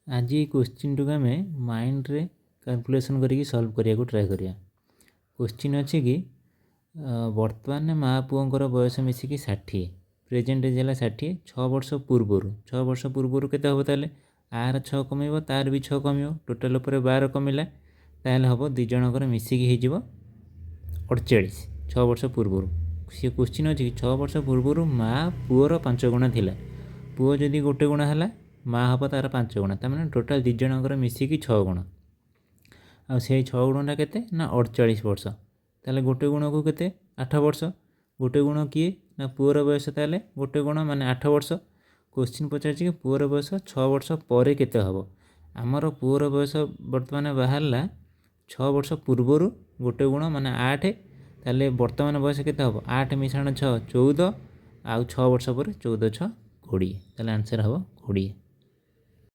आज ये question to आम माइंड रे कैलकुलेशन करके सॉल्व करिया को ट्राई करिया। क्वेश्चन अच्छे कि वर्तमान माँ पुओंकर बयस मिसिकी 60 प्रेजेंट एज है 60 6 वर्ष पूर्वर 6 वर्ष पूर्वर के हम ताले आर 6 कम तार भी 6 कम टोटाल उपर 12 कमिला ताल हम दुई जनकर मिसिकी हो 48 6 वर्ष पूर्वर। सी क्वेश्चन अच्छे कि 6 वर्ष पूर्वर माँ पुओर 5 गुणा थिला पुओ जदि गोटे गुणा है माँ हम तार 5 गुणा तमें टोटाल दुई जनकर मिसिकी 6 गुण आ से 6 गुणटा के 48 वर्ष ताले गोटे गुण को केते 8 वर्ष गोटे गुण किए ना पुओर बयस ताले गोटे गुण माने 8 वर्ष। क्वेश्चन पचार कि पुओर बयस 6 वर्ष पर केते हम आमर पुओर बयस बर्तमान बाहरला 6 वर्ष पूर्वर गोटे गुण माने 8 ताले वर्तमान बयस केते हम 8 मिश्रण 6 14 आउ 6 वर्ष पर 14 6 20 ताले आंसर हम 20।